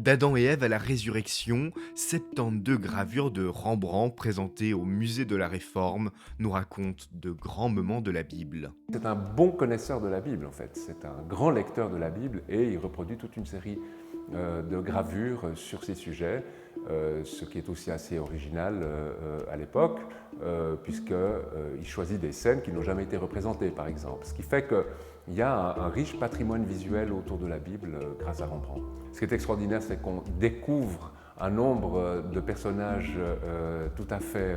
D'Adam et Ève à la résurrection, 72 gravures de Rembrandt présentées au musée de la Réforme nous racontent de grands moments de la Bible. C'est un bon connaisseur de la Bible en fait, c'est un grand lecteur de la Bible et il reproduit toute une série de gravures sur ces sujets, ce qui est aussi assez original à l'époque, puisqu'il choisit des scènes qui n'ont jamais été représentées par exemple, ce qui fait qu'il y a un riche patrimoine visuel autour de la Bible grâce à Rembrandt. Ce qui est extraordinaire, c'est qu'on découvre un nombre de personnages tout à fait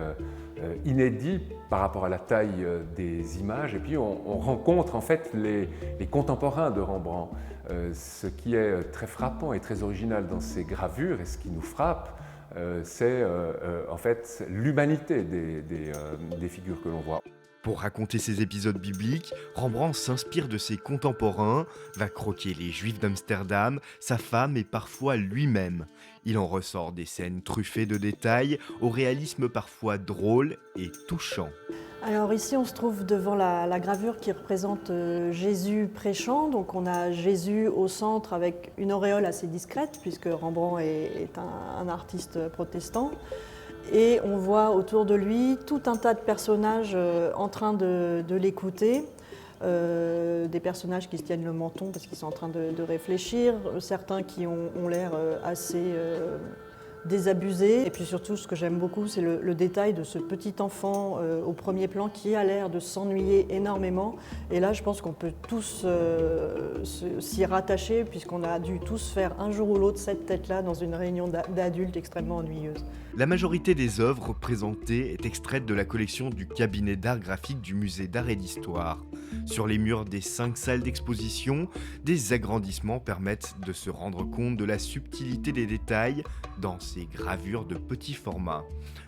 inédits par rapport à la taille des images, et puis on rencontre en fait les contemporains de Rembrandt. Ce qui est très frappant et très original dans ces gravures, et ce qui nous frappe, c'est en fait l'humanité des figures que l'on voit. Pour raconter ces épisodes bibliques, Rembrandt s'inspire de ses contemporains, va croquer les Juifs d'Amsterdam, sa femme et parfois lui-même. Il en ressort des scènes truffées de détails, au réalisme parfois drôle et touchant. Alors ici, on se trouve devant la gravure qui représente Jésus prêchant. Donc on a Jésus au centre avec une auréole assez discrète, puisque Rembrandt est un artiste protestant. Et on voit autour de lui tout un tas de personnages en train de l'écouter. Des personnages qui se tiennent le menton parce qu'ils sont en train de réfléchir, certains qui ont l'air assez désabusés. Et puis surtout, ce que j'aime beaucoup, c'est le détail de ce petit enfant au premier plan qui a l'air de s'ennuyer énormément. Et là, je pense qu'on peut tous s'y rattacher, puisqu'on a dû tous faire un jour ou l'autre cette tête-là dans une réunion d'adultes extrêmement ennuyeuse. La majorité des œuvres présentées est extraite de la collection du cabinet d'art graphique du musée d'art et d'histoire. Sur les murs des 5 salles d'exposition, des agrandissements permettent de se rendre compte de la subtilité des détails dans ces gravures de petit format.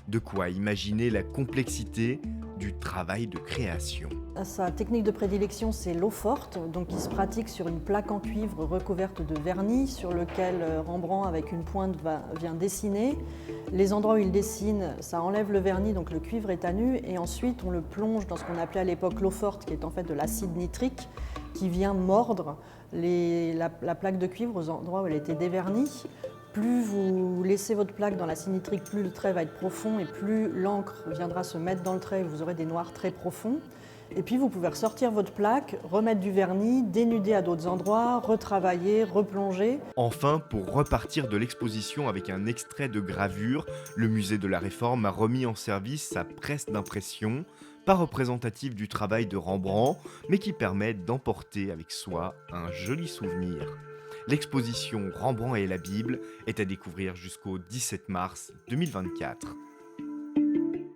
De quoi imaginer la complexité du travail de création. Sa technique de prédilection, c'est l'eau forte, donc qui se pratique sur une plaque en cuivre recouverte de vernis, sur lequel Rembrandt, avec une pointe, vient dessiner. Les endroits où il dessine, ça enlève le vernis, donc le cuivre est à nu, et ensuite on le plonge dans ce qu'on appelait à l'époque l'eau forte, qui est en fait de l'acide nitrique, qui vient mordre la plaque de cuivre aux endroits où elle était dévernie. Plus vous laissez votre plaque dans l'acide nitrique, plus le trait va être profond et plus l'encre viendra se mettre dans le trait et vous aurez des noirs très profonds. Et puis vous pouvez ressortir votre plaque, remettre du vernis, dénuder à d'autres endroits, retravailler, replonger. Enfin, pour repartir de l'exposition avec un extrait de gravure, le musée de la Réforme a remis en service sa presse d'impression, pas représentative du travail de Rembrandt, mais qui permet d'emporter avec soi un joli souvenir. L'exposition Rembrandt et la Bible est à découvrir jusqu'au 17 mars 2024.